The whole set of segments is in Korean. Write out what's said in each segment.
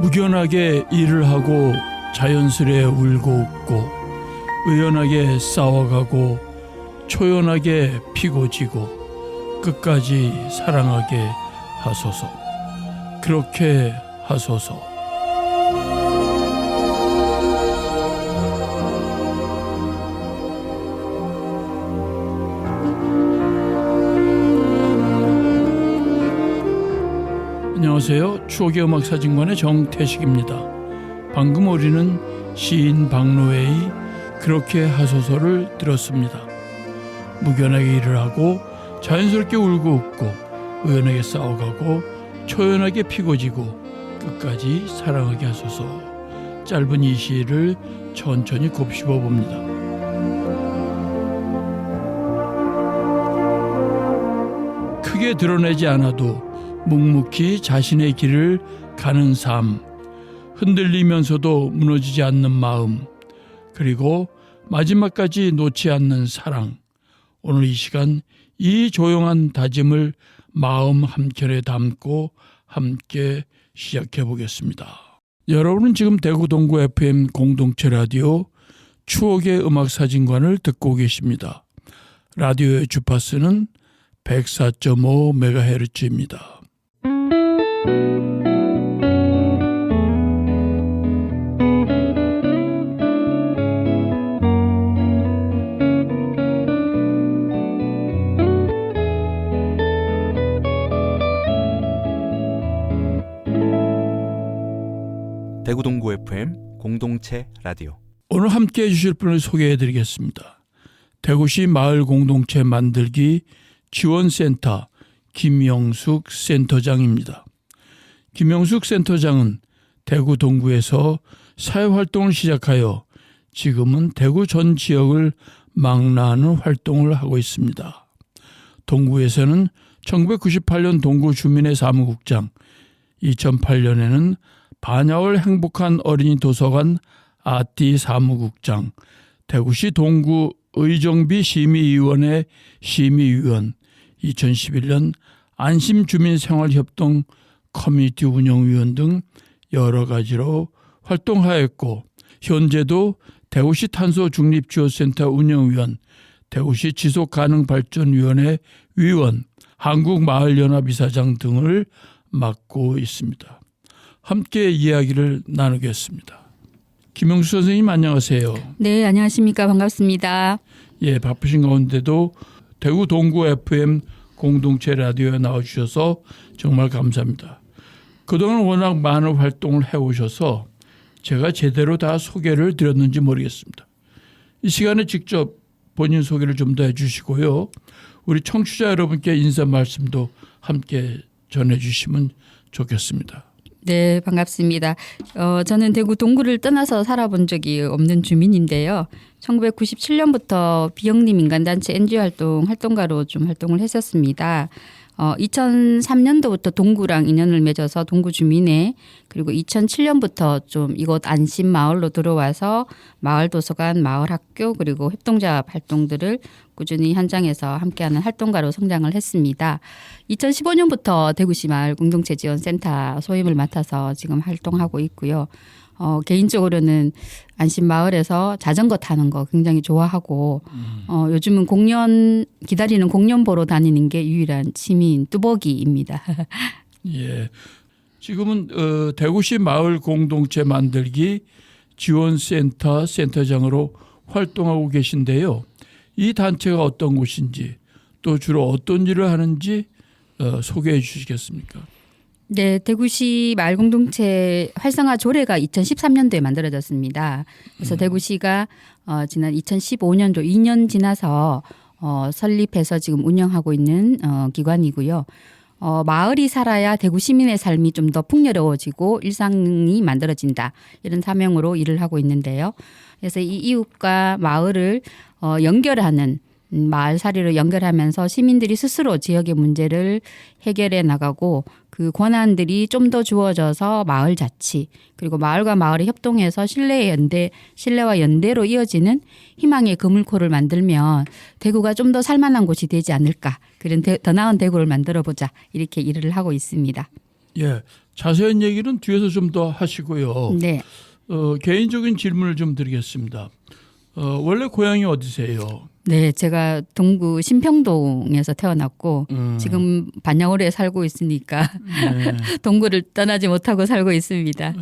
무견하게 일을 하고 자연스레 울고 웃고 의연하게 싸워가고 초연하게 피고 지고 끝까지 사랑하게 하소서. 그렇게 하소서. 안녕하세요. 추억의 음악사진관의 정태식입니다. 방금 우리는 시인 박노해의 그렇게 하소서를 들었습니다. 무견하게 일을 하고 자연스럽게 울고 웃고 의연하게 싸워가고 초연하게 피고 지고 끝까지 사랑하게 하소서. 짧은 이 시를 천천히 곱씹어 봅니다. 크게 드러내지 않아도 묵묵히 자신의 길을 가는 삶, 흔들리면서도 무너지지 않는 마음, 그리고 마지막까지 놓지 않는 사랑. 오늘 이 시간 이 조용한 다짐을 마음 한켠에 담고 함께 시작해 보겠습니다. 여러분은 지금 대구 동구 FM 공동체 라디오 추억의 음악사진관을 듣고 계십니다. 라디오의 주파수는 104.5MHz입니다. 대구 동구 FM 공동체 라디오. 오늘 함께해 주실 분을 소개해 드리겠습니다. 대구시 마을 공동체 만들기 지원센터 김영숙 센터장입니다. 김영숙 센터장은 대구 동구에서 사회활동을 시작하여 지금은 대구 전 지역을 망라하는 활동을 하고 있습니다. 동구에서는 1998년 동구 주민의 사무국장, 2008년에는 반야월 행복한 어린이 도서관 아띠 사무국장, 대구시 동구 의정비 심의위원회 심의위원, 2011년 안심주민생활협동 커뮤니티 운영위원 등 여러 가지로 활동하였고 현재도 대구시 탄소중립지원센터 운영위원, 대구시 지속가능발전위원회 위원, 한국마을연합이사장 등을 맡고 있습니다. 함께 이야기를 나누겠습니다. 김영수 선생님 안녕하세요. 네, 안녕하십니까. 반갑습니다. 예, 바쁘신 가운데도 대구 동구 FM 공동체 라디오에 나와주셔서 정말 감사합니다. 그동안 워낙 많은 활동을 해오셔서 제가 제대로 다 소개를 드렸는지 모르겠습니다. 이 시간에 직접 본인 소개를 좀 더 해주시고요. 우리 청취자 여러분께 인사 말씀도 함께 전해주시면 좋겠습니다. 네, 반갑습니다. 저는 대구 동구를 떠나서 살아본 적이 없는 주민인데요. 1997년부터 비영리 민간단체 NGO 활동가로 좀 활동을 했었습니다. 2003년도부터 동구랑 인연을 맺어서 동구 주민회, 그리고 2007년부터 좀 이곳 안심 마을로 들어와서 마을 도서관, 마을 학교, 그리고 협동조합 활동들을 꾸준히 현장에서 함께하는 활동가로 성장을 했습니다. 2015년부터 대구시 마을 공동체 지원센터 소임을 맡아서 지금 활동하고 있고요. 개인적으로는 안심마을에서 자전거 타는 거 굉장히 좋아하고 요즘은 기다리는 공연 보러 다니는 게 유일한 취미인 뚜벅이입니다. 예, 지금은 대구시 마을 공동체 만들기 지원센터 센터장으로 활동하고 계신데요. 이 단체가 어떤 곳인지 또 주로 어떤 일을 하는지 소개해 주시겠습니까? 네, 대구시 마을공동체 활성화 조례가 2013년도에 만들어졌습니다. 그래서 대구시가 지난 2015년도 2년 지나서 설립해서 지금 운영하고 있는 기관이고요. 마을이 살아야 대구 시민의 삶이 좀 더 풍요로워지고 일상이 만들어진다. 이런 사명으로 일을 하고 있는데요. 그래서 이 이웃과 마을을 연결하는 마을살이로 연결하면서 시민들이 스스로 지역의 문제를 해결해 나가고 그 권한들이 좀 더 주어져서 마을 자치 그리고 마을과 마을이 협동해서 신뢰와 연대로 이어지는 희망의 그물코를 만들면 대구가 좀 더 살만한 곳이 되지 않을까. 그런 더 나은 대구를 만들어보자. 이렇게 일을 하고 있습니다. 예, 자세한 얘기는 뒤에서 좀 더 하시고요. 네. 개인적인 질문을 좀 드리겠습니다. 원래 고향이 어디세요? 네, 제가 동구 신평동에서 태어났고 지금 반야월에 살고 있으니까 네. 동구를 떠나지 못하고 살고 있습니다.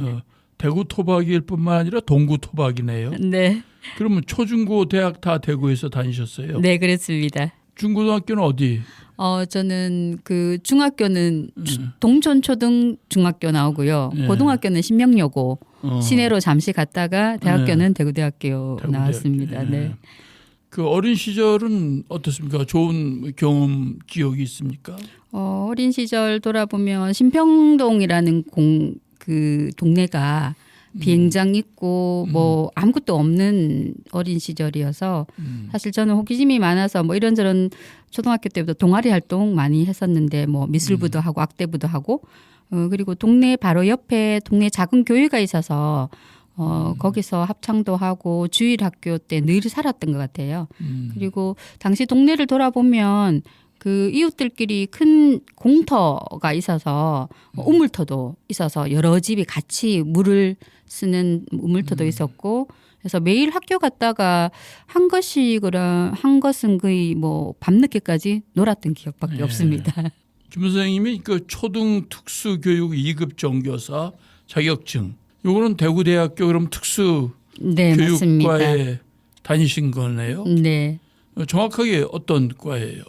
대구 토박이일 뿐만 아니라 동구 토박이네요. 네, 그러면 초중고 대학 다 대구에서 다니셨어요? 네, 그렇습니다. 중고등학교는 어디? 저는 그 중학교는 동촌 초등 중학교 나오고요. 네. 고등학교는 신명여고 시내로 잠시 갔다가 대학교는 대구대학교 대구대학교. 나왔습니다. 네. 그 어린 시절은 어떻습니까? 좋은 경험 기억이 있습니까? 어린 시절 돌아보면 신평동이라는 그 동네가 비행장 있고 뭐 아무것도 없는 어린 시절이어서 사실 저는 호기심이 많아서 뭐 이런저런 초등학교 때부터 동아리 활동 많이 했었는데 뭐 미술부도 하고 악대부도 하고 그리고 동네 바로 옆에 동네 작은 교회가 있어서 거기서 합창도 하고 주일 학교 때 늘 살았던 것 같아요. 그리고 당시 동네를 돌아보면 그 이웃들끼리 큰 공터가 있어서 우물터도 있어서 여러 집이 같이 물을 쓰는 우물터도 있었고 그래서 매일 학교 갔다가 한 것은 거의 뭐 밤늦게까지 놀았던 기억밖에 없습니다. 김 선생님이 그 초등 특수교육 2급 정교사 자격증 요거는 대구대학교 그럼 특수 네, 맞습니다. 교육과에 다니신 거네요. 네. 정확하게 어떤 과예요?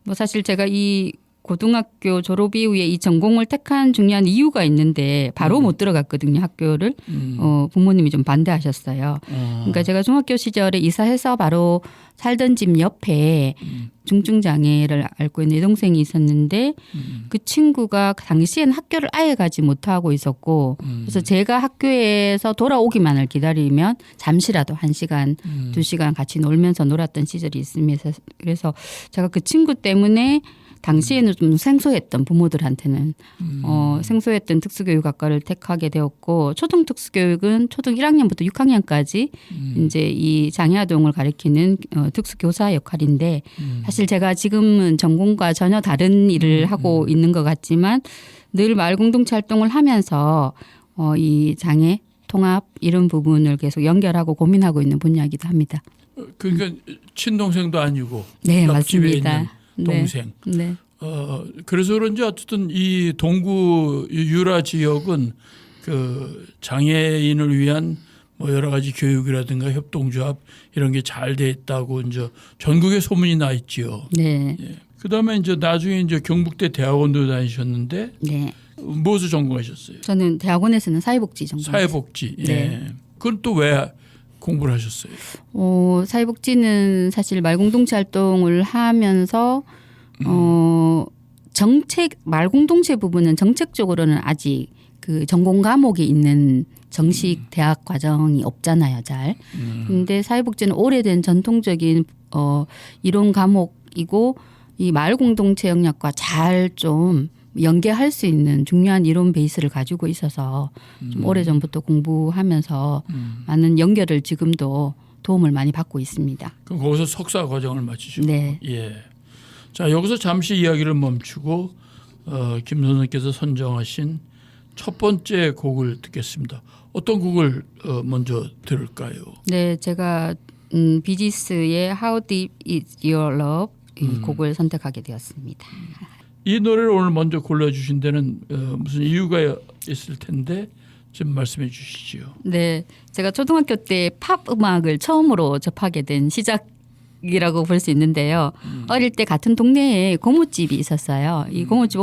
뭐 사실 제가 이 고등학교 졸업 이후에 이 전공을 택한 중요한 이유가 있는데 바로 못 들어갔거든요, 학교를. 부모님이 좀 반대하셨어요. 그러니까 제가 중학교 시절에 이사해서 바로 살던 집 옆에 중증 장애를 앓고 있는 여동생이 있었는데 그 친구가 당시엔 학교를 아예 가지 못하고 있었고 그래서 제가 학교에서 돌아오기만을 기다리면 잠시라도 1시간, 2시간 같이 놀면서 놀았던 시절이 있습니다. 그래서 제가 그 친구 때문에 당시에는 좀 생소했던 부모들한테는 생소했던 특수교육학과를 택하게 되었고 초등 특수교육은 초등 1학년부터 6학년까지 이제 이 장애아동을 가리키는 특수교사 역할인데 사실 제가 지금은 전공과 전혀 다른 일을 하고 있는 것 같지만 늘 마을공동체 활동을 하면서 이 장애 통합 이런 부분을 계속 연결하고 고민하고 있는 분야이기도 합니다. 그러니까 친동생도 아니고 네, 옆집에 맞습니다. 있는 동생. 네. 그래서 그런지 어쨌든 이 동구 유라 지역은 그 장애인을 위한 뭐 여러 가지 교육이라든가 협동조합 이런 게 잘 돼 있다고 이제 전국에 소문이 나 있지요. 네. 예. 그다음에 이제 나중에 이제 경북대 대학원도 다니셨는데 네. 무엇을 전공하셨어요? 저는 대학원에서는 사회복지 전공. 사회복지. 예. 네. 그건 또 왜 공부를 하셨어요? 사회복지는 사실 말공동체 활동을 하면서 말공동체 부분은 정책적으로는 아직 그 전공 과목이 있는 정식 대학 과정이 없잖아요, 잘. 근데 사회복지는 오래된 전통적인 이론 과목이고 이 마을공동체 영역과 잘 좀 연계할 수 있는 중요한 이론 베이스를 가지고 있어서 좀 오래전부터 공부하면서 많은 연결을 지금도 도움을 많이 받고 있습니다. 그럼 거기서 석사 과정을 마치시고. 네. 예. 자, 여기서 잠시 이야기를 멈추고 김 선생님께서 선정하신 첫 번째 곡을 듣겠습니다. 어떤 곡을 먼저 들을까요? 네, 제가 비지스의 How Deep Is Your Love 이 곡을 선택하게 되었습니다. 이 노래를 오늘 먼저 골라주신 데는 무슨 이유가 있을 텐데 좀 말씀해 주시죠. 네, 제가 초등학교 때 팝 음악을 처음으로 접하게 된 시작이라고 볼 수 있는데요. 어릴 때 같은 동네에 고모집이 있었어요. 이 고모집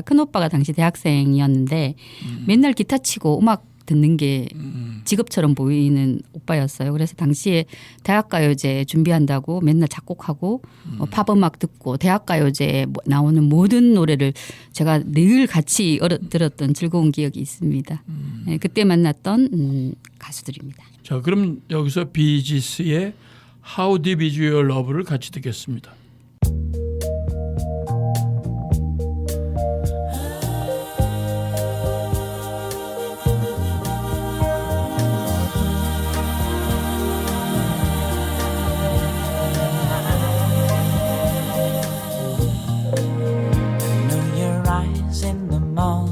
큰 오빠가 당시 대학생이었는데 맨날 기타 치고 음악 듣는 게 직업처럼 보이는 오빠였어요. 그래서 당시에 대학가요제 준비한다고 맨날 작곡하고 팝음악 듣고 대학가요제에 나오는 모든 노래를 제가 늘 같이 들었던 즐거운 기억이 있습니다. 네, 그때 만났던 가수들입니다. 자, 그럼 여기서 비지스의 How Deep Is Your Love를 같이 듣겠습니다. in the morning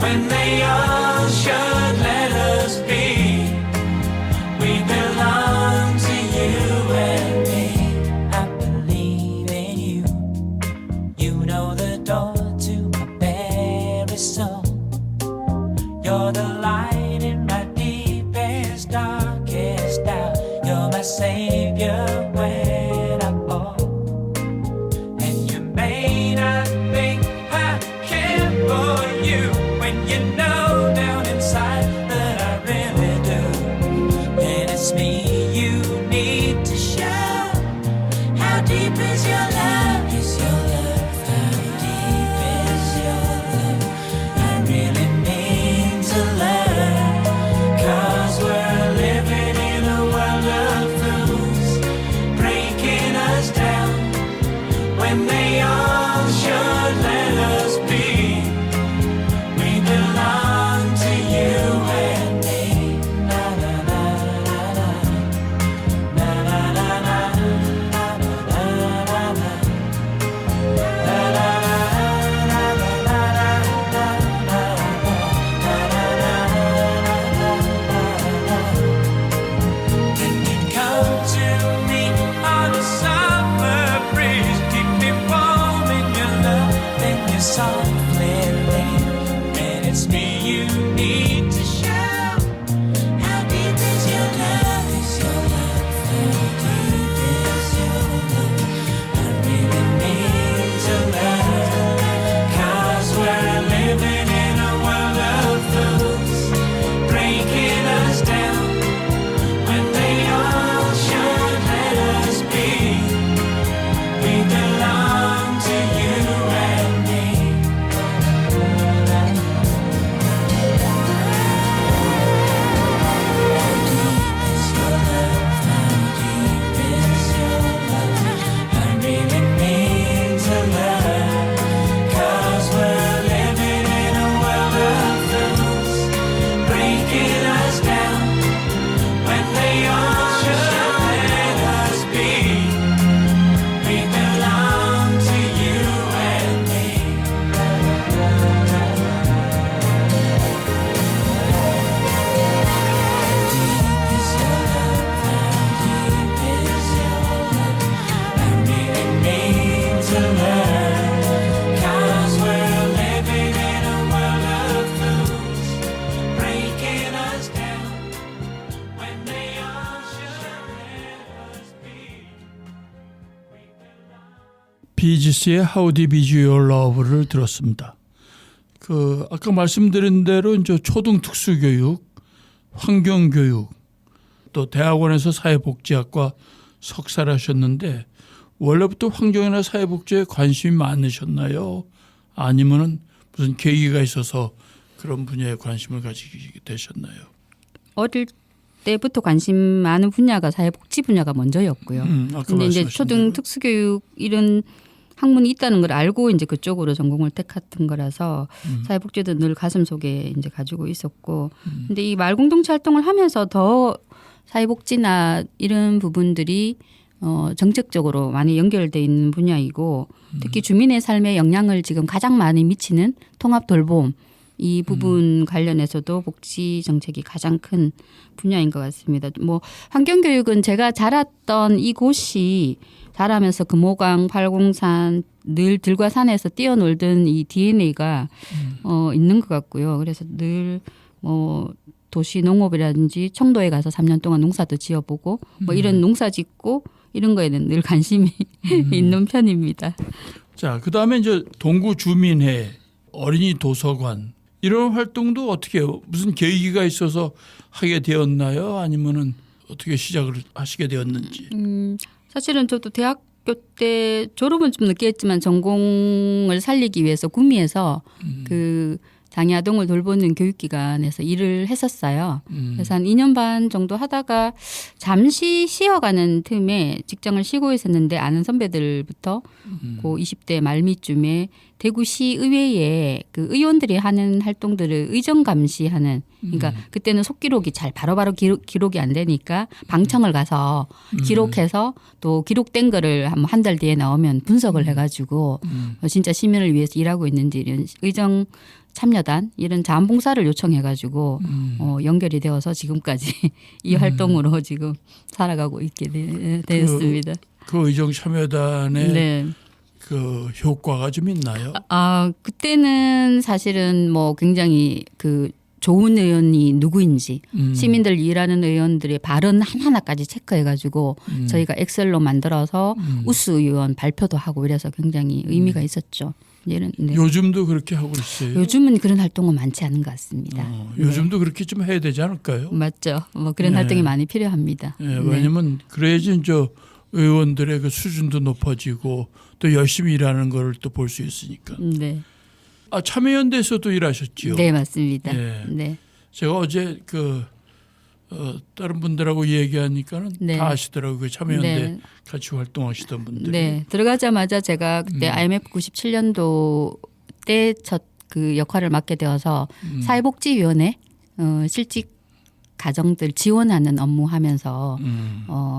when they all should let us be. We belong to you and me. I believe in you. You know the door to my very soul. You're the light in my deepest, darkest doubt. You're my savior when I fall. And you may not think I care for you when you know down inside that I really do. And it's me you need to show. How deep is your love? Is your love? How deep is your love? I really mean to learn. 'Cause we're living in a world of fools, breaking us down when they all should let us be. We belong to you and me. Na na na na na. Na na na na. Na na na na na. Na na na na na. Then you come to me on a summer breeze, keep me warm in your love, then you softly leave. And it's me you need to show. How deep is your love? Is your love? How deep is your love? I really need to learn. 'Cause we're living in a world of fools, breaking us down when they all should let us be. We belong to you and me. How deep is your love? How deep is your love? I really mean to learn. 'Cause we're living in a world of fools, breaking us down when they all should let us be. We belong to you and me. Deep is your love? How deep is your love? I really mean to learn. 'Cause we're living in a world of fools, breaking us down when they all should let us be. 비지스의 How Deep Is Your Love를 들었습니다. 그 아까 말씀드린 대로 이제 초등 특수교육, 환경교육, 또 대학원에서 사회복지학과 석사를 하셨는데 원래부터 환경이나 사회복지에 관심이 많으셨나요? 아니면은 무슨 계기가 있어서 그런 분야에 관심을 가지게 되셨나요? 어릴 때부터 관심 많은 분야가 사회복지 분야가 먼저였고요. 아까 근데 이제 말씀하신 초등 대로. 특수교육 이런 학문이 있다는 걸 알고 이제 그쪽으로 전공을 택했던 거라서 사회복지도 늘 가슴 속에 이제 가지고 있었고, 근데 이 말공동체 활동을 하면서 더 사회복지나 이런 부분들이 정책적으로 많이 연결돼 있는 분야이고, 특히 주민의 삶에 영향을 지금 가장 많이 미치는 통합 돌봄 이 부분 관련해서도 복지 정책이 가장 큰 분야인 것 같습니다. 뭐 환경교육은 제가 자랐던 이곳이 자라면서 금호강, 팔공산 늘 들과 산에서 뛰어놀던 이 DNA가 있는 것 같고요. 그래서 늘 뭐 도시 농업이라든지 청도에 가서 3년 동안 농사도 지어보고 뭐 이런 농사 짓고 이런 거에는 늘 관심이 있는 편입니다. 자, 그다음에 이제 동구 주민회, 어린이 도서관 이런 활동도 어떻게 해요? 무슨 계기가 있어서 하게 되었나요? 아니면은 어떻게 시작을 하시게 되었는지? 사실은 저도 대학교 때 졸업은 좀 늦게 했지만 전공을 살리기 위해서 구미에서 그 장애아동을 돌보는 교육기관에서 일을 했었어요. 그래서 한 2년 반 정도 하다가 잠시 쉬어가는 틈에 직장을 쉬고 있었는데 아는 선배들부터 그 20대 말미쯤에 대구시 의회에 그 의원들이 하는 활동들을 의정 감시하는 그러니까 그때는 속기록이 잘 바로바로 기록이 안 되니까 방청을 가서 기록해서 또 기록된 거를 한 달 뒤에 나오면 분석을 해가지고 진짜 시민을 위해서 일하고 있는지 이런 의정 참여단 이런 자원봉사를 요청해가지고 연결이 되어서 지금까지 이 활동으로 지금 살아가고 있게 되었습니다. 그 의정 참여단의 네. 그 효과가 좀 있나요? 그때는 사실은 뭐 굉장히 그 좋은 의원이 누구인지 시민들 일하는 의원들의 발언 하나하나까지 체크해가지고 저희가 엑셀로 만들어서 우수 의원 발표도 하고 이래서 굉장히 의미가 있었죠. 네. 요즘도 그렇게 하고 있어요. 요즘은 그런 활동은 많지 않은 것 같습니다. 요즘도 그렇게 좀 해야 되지 않을까요? 맞죠. 뭐 그런 네. 활동이 많이 필요합니다. 네, 왜냐하면 그래야지 저 의원들의 그 수준도 높아지고 또 열심히 일하는 걸 또 볼 수 있으니까. 네. 참여연대에서도 일하셨지요. 네, 맞습니다. 네. 네. 제가 어제 다른 분들하고 얘기하니까는 네. 다 아시더라고요. 그 참여연대 네. 같이 활동하시던 분들이. 네. 들어가자마자 제가 그때 IMF 97년도 때 첫 그 역할을 맡게 되어서 사회복지위원회 실직 가정들 지원하는 업무 하면서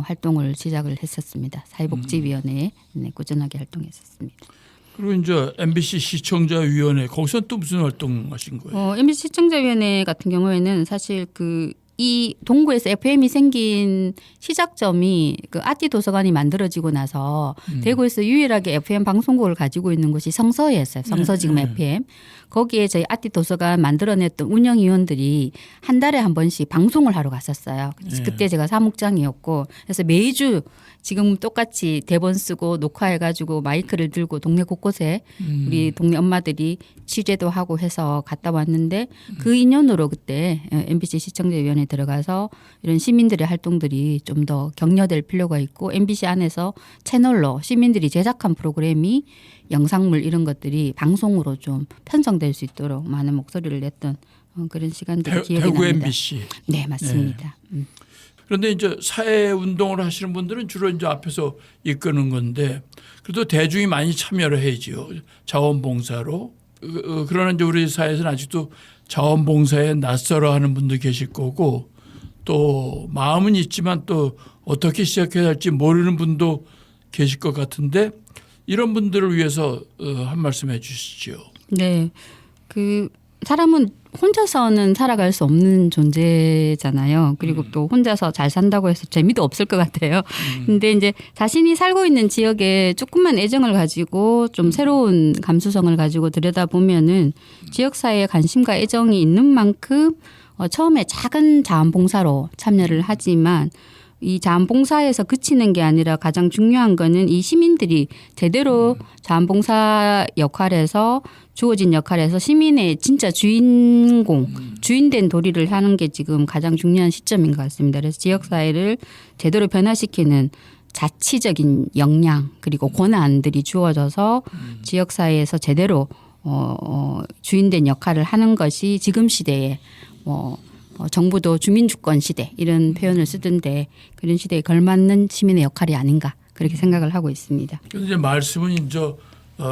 활동을 시작을 했었습니다. 사회복지위원회에 꾸준하게 활동했었습니다. 그리고 이제 MBC 시청자위원회 거기서 또 무슨 활동하신 거예요? MBC 시청자위원회 같은 경우에는 사실 이 동구에서 FM이 생긴 시작점이 그 아띠 도서관이 만들어지고 나서 대구에서 유일하게 FM 방송국을 가지고 있는 곳이 성서였어요. 성서 지금 FM. 거기에 저희 아띠 도서관 만들어냈던 운영위원들이 한 달에 한 번씩 방송을 하러 갔었어요. 그때 제가 사무장이었고 그래서 매주 지금 똑같이 대본 쓰고 녹화해가지고 마이크를 들고 동네 곳곳에 우리 동네 엄마들이 취재도 하고 해서 갔다 왔는데 그 인연으로 그때 MBC 시청자위원회에 들어가서 이런 시민들의 활동들이 좀 더 격려될 필요가 있고 MBC 안에서 채널로 시민들이 제작한 프로그램이 영상물 이런 것들이 방송으로 좀 편성될 수 있도록 많은 목소리를 냈던 그런 시간들이 기억이 대구 납니다. MBC. 네, 맞습니다. 그런데 이제 사회 운동을 하시는 분들은 주로 이제 앞에서 이끄는 건데 그래도 대중이 많이 참여를 해야지요. 자원봉사로. 그러나 이제 우리 사회에서는 아직도 자원봉사에 낯설어 하는 분도 계실 거고 또 마음은 있지만 또 어떻게 시작해야 할지 모르는 분도 계실 것 같은데 이런 분들을 위해서 한 말씀 해 주시죠. 네. 사람은 혼자서는 살아갈 수 없는 존재잖아요. 그리고 또 혼자서 잘 산다고 해서 재미도 없을 것 같아요. 근데 이제 자신이 살고 있는 지역에 조금만 애정을 가지고 좀 새로운 감수성을 가지고 들여다보면은 지역사회에 관심과 애정이 있는 만큼 처음에 작은 자원봉사로 참여를 하지만 이 자원봉사에서 그치는 게 아니라 가장 중요한 거는 이 시민들이 제대로 자원봉사 역할에서 주어진 역할에서 시민의 진짜 주인된 도리를 하는 게 지금 가장 중요한 시점인 것 같습니다. 그래서 지역사회를 제대로 변화시키는 자치적인 역량 그리고 권한들이 주어져서 지역사회에서 제대로 주인된 역할을 하는 것이 지금 시대에 정부도 주민주권 시대 이런 표현을 쓰던데 그런 시대에 걸맞는 시민의 역할이 아닌가 그렇게 생각을 하고 있습니다. 그런데 이제 말씀은 이제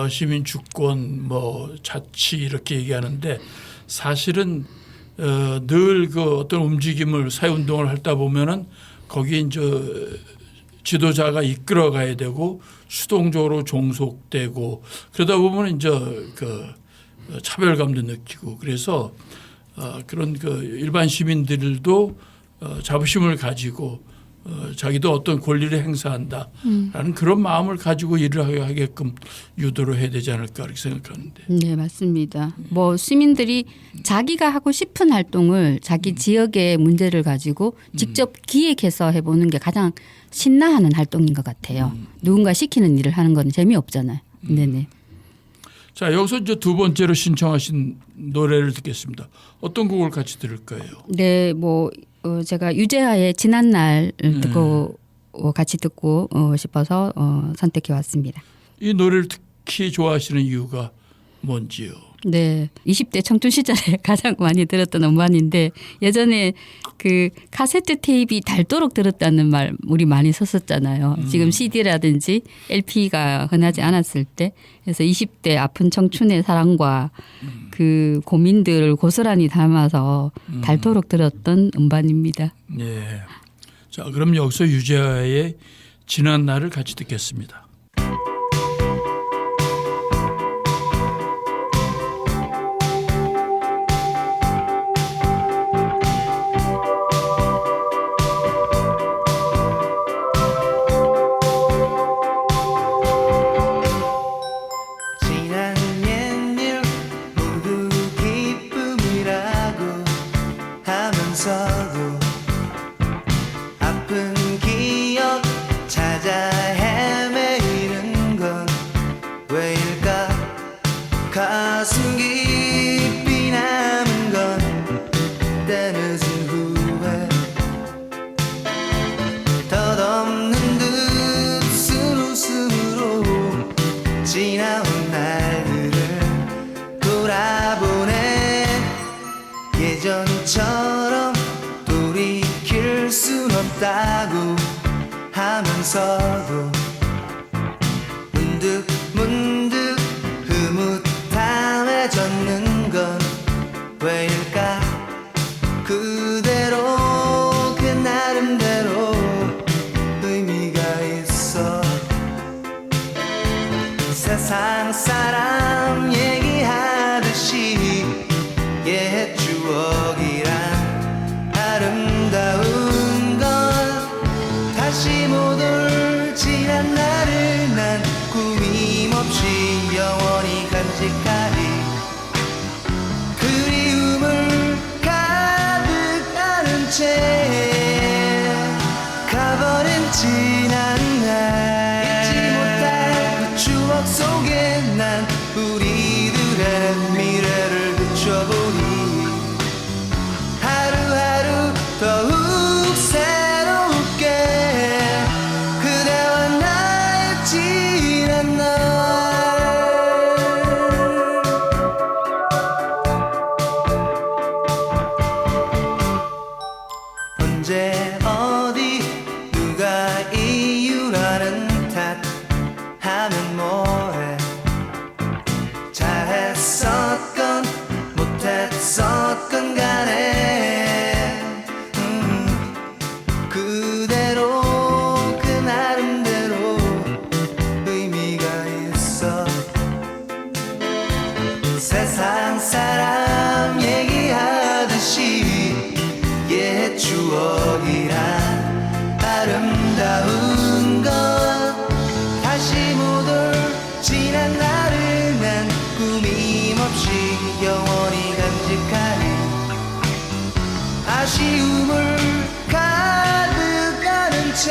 시민 주권 뭐 자치 이렇게 얘기하는데 사실은 늘 그 어떤 움직임을 사회 운동을 하다 보면은 거기에 이제 지도자가 이끌어 가야 되고 수동적으로 종속되고 그러다 보면 이제 그 차별감도 느끼고 그래서 그런 그 일반 시민들도 자부심을 가지고 자기도 어떤 권리를 행사한다라는 그런 마음을 가지고 일을 하게끔 유도를 해야 되지 않을까 그렇게 생각하는데. 네, 맞습니다. 뭐 시민들이 자기가 하고 싶은 활동을 자기 지역의 문제를 가지고 직접 기획해서 해보는 게 가장 신나하는 활동인 것 같아요. 누군가 시키는 일을 하는 건 재미없잖아요. 네네. 자, 여기서 이제 두 번째로 신청하신 노래를 듣겠습니다. 어떤 곡을 같이 들을까요? 네, 뭐 제가 유재하의 지난 날 듣고 같이 듣고 싶어서 선택해 왔습니다. 이 노래를 특히 좋아하시는 이유가 뭔지요? 네, 20대 청춘 시절에 가장 많이 들었던 음반인데 예전에 그 카세트 테이프가 닳도록 들었다는 말 우리 많이 썼었잖아요. 지금 CD라든지 LP가 흔하지 않았을 때 그래서 20대 아픈 청춘의 사랑과 그 고민들을 고스란히 담아서 닳도록 들었던 음반입니다. 예. 자, 그럼 여기서 유재하의 지난 날을 같이 듣겠습니다. 지난 옛일 모두 기쁨이라고 하면서도 아픈 기억 찾아 헤매이는 건 왜일까? 가슴 깊이 남은 건 때늦은 후회 덧없는 듯한 웃음으로 지나온 날들을 돌아보네. 예전처럼 돌이킬 순 없다고 하면서도 문득 흐뭇함해졌는 건 왜일까? 그대로 그 나름대로 의미가 있어. 세상 사람 얘기하듯이 옛 추억이란 아름다운 건 다시 못 올 지난 날을 난 꾸밈없이 영원히 간직하리. 그리움을 가득 안은 채 가버린 지난 날 잊지 못할 그 추억 속에 난 우리들의 미래를 비춰보니 하루하루 더욱 새롭게 그대와 나의 지난 날. 언제 어디 누가 이유라는 탓 하면 뭐해. 잘했었건 못했었건 간에 그대로 그 나름대로 의미가 있어. 세상 사람 얘기하듯이 옛 추억이란 아름다운 건 다시 못 올 지난 날을 난 꾸밈없이 영원히 간직하리. 아쉬움을 가득 안은 채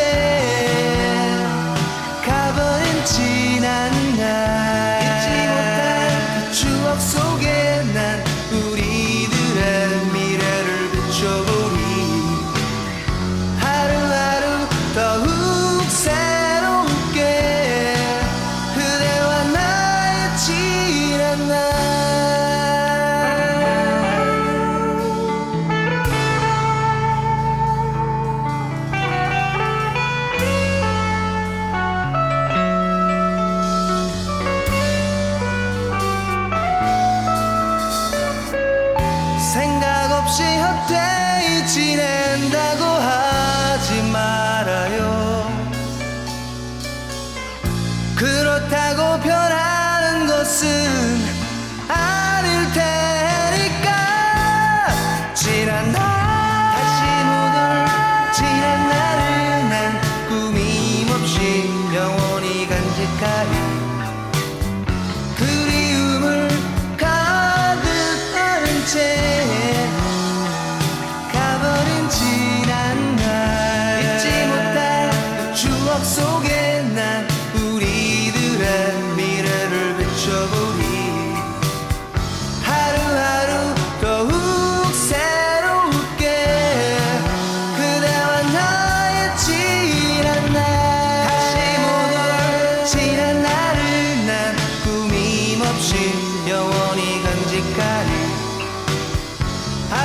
가버린 지난 날 잊지 못할 그 추억 속에 난 우리들의 미래를 비춰보니 하루하루 더욱 새롭게 그대와 나의 지난 날. 생각 없이 헛되이 지낸다고 하지 말아요. 그렇다고 변하는 것은 아닐 테니까. 지난 날 다시 못 올 지난 날을 난 꾸밈없이 영원히 간직하리. 그리움을 가득 안은 채 가버린 지난 날 잊지 못할 그 추억 속에 난 우리들의 미래를 비춰보니 하루하루 더욱 새롭게 그대와 나의 지난 날 다시 못 올 지난 날을 난 꾸밈없이 영원히 간직하리.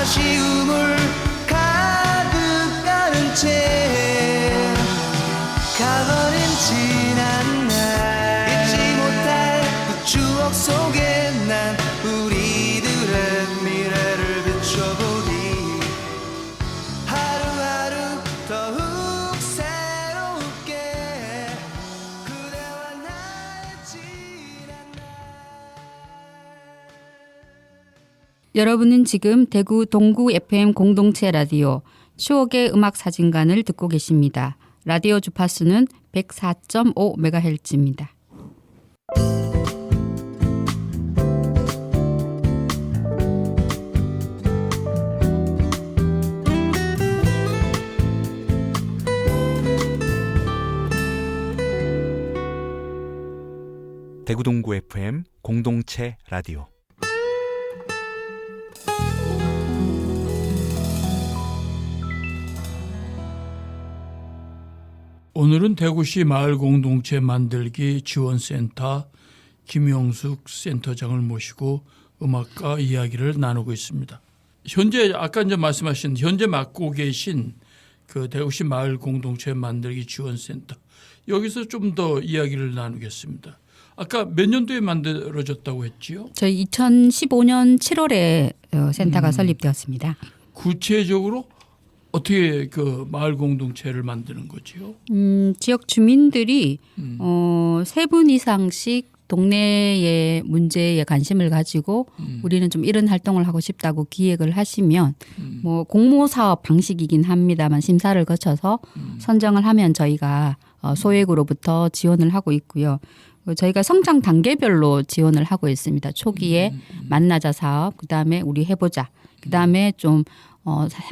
아쉬움을 가득가는 채 가버린 지난 날 잊지 못할 그 추억 속에 난 우리들의 미래를 비춰보니 하루하루 더욱 새롭게 그대와 나의 지난 날. 여러분은 지금 대구 동구 FM 공동체 라디오 추억의 음악 사진관을 듣고 계십니다. 라디오 주파수는 104.5MHz입니다. 대구 동구 FM 공동체 라디오. 오늘은 대구시 마을공동체 만들기 지원센터 김용숙 센터장을 모시고 음악과 이야기를 나누고 있습니다. 현재 아까 이제 말씀하신 현재 맡고 계신 그 대구시 마을공동체 만들기 지원센터 여기서 좀 더 이야기를 나누겠습니다. 아까 몇 년도에 만들어졌다고 했지요? 저희 2015년 7월에 센터가 설립되었습니다. 구체적으로 어떻게 그 마을 공동체를 만드는 거지요? 지역 주민들이 3분 이상씩 동네의 문제에 관심을 가지고 우리는 좀 이런 활동을 하고 싶다고 기획을 하시면 뭐 공모사업 방식이긴 합니다만 심사를 거쳐서 선정을 하면 저희가 소액으로부터 지원을 하고 있고요. 저희가 성장 단계별로 지원을 하고 있습니다. 초기에 만나자 사업, 그다음에 우리 해보자, 그다음에 좀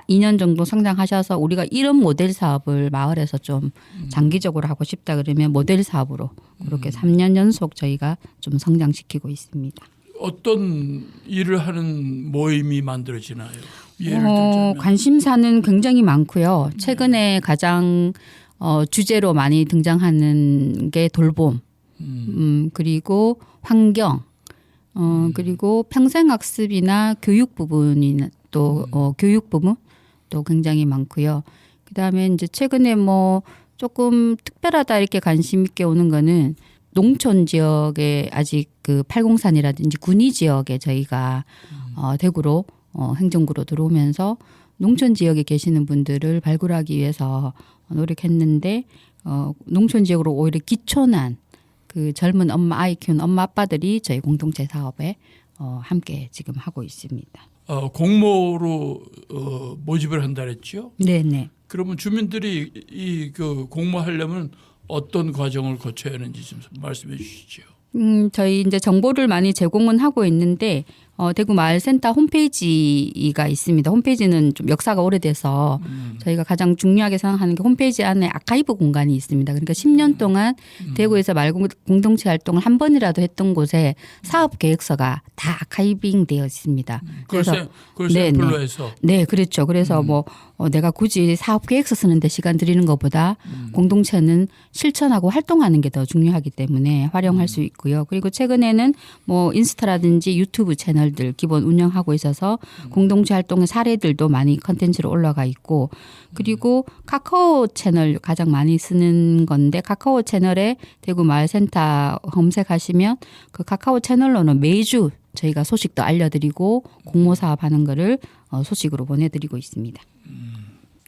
2년 정도 성장하셔서 우리가 이런 모델 사업을 마을에서 좀 장기적으로 하고 싶다 그러면 모델 사업으로 그렇게 3년 연속 저희가 좀 성장시키고 있습니다. 어떤 일을 하는 모임이 만들어지나요? 예를 들자면 관심사는 굉장히 많고요. 최근에 가장 주제로 많이 등장하는 게 돌봄, 그리고 환경, 그리고 평생학습이나 교육 부분이 또 교육 부분 또 굉장히 많고요. 그다음에 이제 최근에 뭐 조금 특별하다 이렇게 관심 있게 오는 거는 농촌 지역에 아직 그 팔공산이라든지 군위 지역에 저희가 대구로 행정구로 들어오면서 농촌 지역에 계시는 분들을 발굴하기 위해서 노력했는데 농촌 지역으로 오히려 기촌한 그 젊은 엄마 아이 키우는 엄마 아빠들이 저희 공동체 사업에 함께 지금 하고 있습니다. 공모로 모집을 한다 그랬죠? 네네. 그러면 주민들이 이 그 공모하려면 어떤 과정을 거쳐야 하는지 좀 말씀해 주시죠. 저희 이제 정보를 많이 제공은 하고 있는데 대구 마을센터 홈페이지가 있습니다. 홈페이지는 좀 역사가 오래돼서 저희가 가장 중요하게 생각하는 게 홈페이지 안에 아카이브 공간이 있습니다. 그러니까 10년 동안 대구에서 마을 공동체 활동을 한 번이라도 했던 곳에 사업 계획서가 다 아카이빙 되어 있습니다. 그걸 샘플로 해서. 네, 그렇죠. 그래서 뭐 내가 굳이 사업 계획서 쓰는데 시간 들이는 것보다 공동체는 실천하고 활동하는 게 더 중요하기 때문에 활용할 수 있고요. 그리고 최근에는 뭐 인스타라든지 유튜브 채널들 기본 운영하고 있어서 공동체 활동의 사례들도 많이 컨텐츠로 올라가 있고, 그리고 카카오 채널 가장 많이 쓰는 건데 카카오 채널에 대구 마을센터 검색하시면 그 카카오 채널로는 매주 저희가 소식도 알려드리고 공모 사업하는 거를 소식으로 보내드리고 있습니다.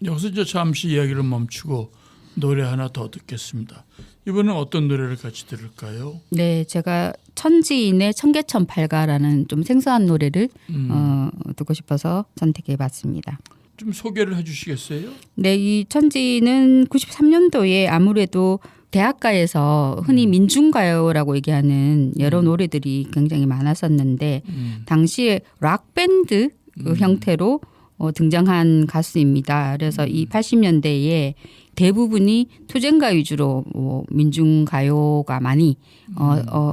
여기서 이제 잠시 이야기를 멈추고 노래 하나 더 듣겠습니다. 이번엔 어떤 노래를 같이 들을까요? 네, 제가 천지인의 청계천팔가라는 좀 생소한 노래를 듣고 싶어서 선택해봤습니다. 좀 소개를 해주시겠어요? 네, 이 천지는 93년도에 아무래도 대학가에서 흔히 민중가요라고 얘기하는 여러 노래들이 굉장히 많았었는데 당시에 락밴드 형태로 등장한 가수입니다. 그래서 이 80년대에 대부분이 투쟁가 위주로 민중가요가 많이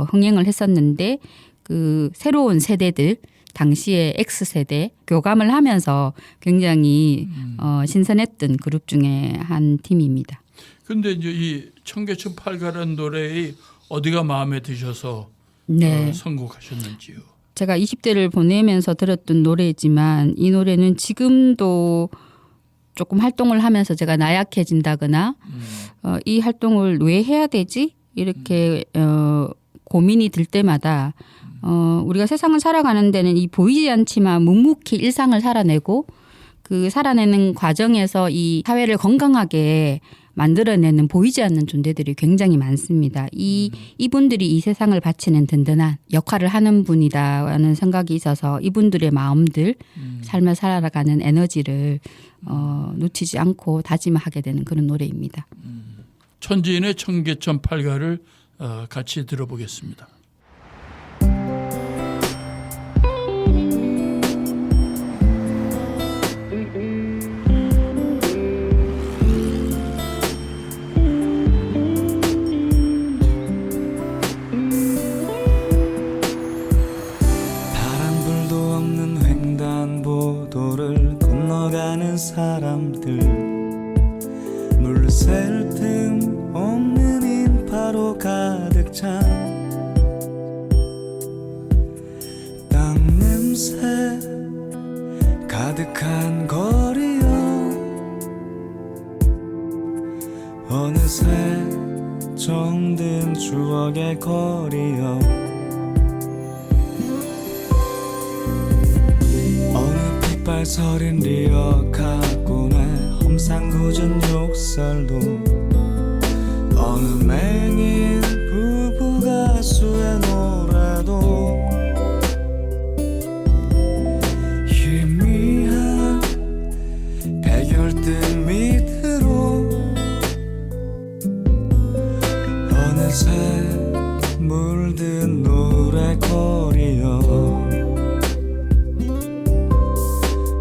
흥행을 했었는데 그 새로운 세대들 당시에 X세대 교감을 하면서 굉장히 신선했던 그룹 중에 한 팀입니다. 그런데 이제 이 청계천 팔가라는 노래의 어디가 마음에 드셔서 네. 선곡하셨는지요? 제가 20대를 보내면서 들었던 노래지만 이 노래는 지금도 조금 활동을 하면서 제가 나약해진다거나 이 활동을 왜 해야 되지? 이렇게 고민이 들 때마다 우리가 세상을 살아가는 데는 이 보이지 않지만 묵묵히 일상을 살아내고 그 살아내는 과정에서 이 사회를 건강하게 만들어내는 보이지 않는 존재들이 굉장히 많습니다. 이분들이 이 세상을 바치는 든든한 역할을 하는 분이다라는 생각이 있어서 이분들의 마음들, 삶을 살아가는 에너지를 놓치지 않고 다짐하게 되는 그런 노래입니다. 천지인의 청계천 팔가를 같이 들어보겠습니다. 바람불도 없는 횡단보도를 건너가는 사람들 물샐 틈 없는 인파로 가득 찬 땅 냄새 가득한 거리여 어느새 정든 추억의 거리여 어느 핏발서린 리어카꾼의 험상궂은 욕설도 어느 맹인 부부 가수의 노래도 희미한 백열등 밑으로 어느새 물든 노래거리여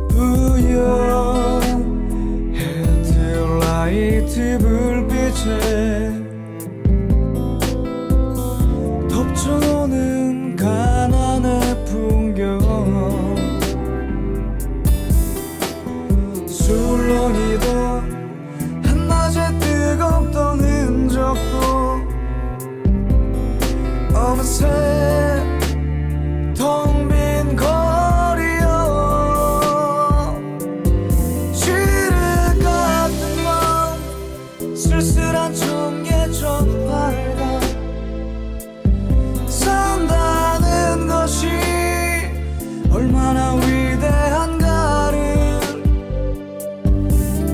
부연 헤드라이트 불빛에 덮쳐오는 가난의 풍경 술렁이도 한낮에 뜨겁던 흔적도 어느새 텅 빈 거리여 지뢰 같은 마음 쓸쓸한 청계천 팔가 산다는 것이 얼마나 위대한가를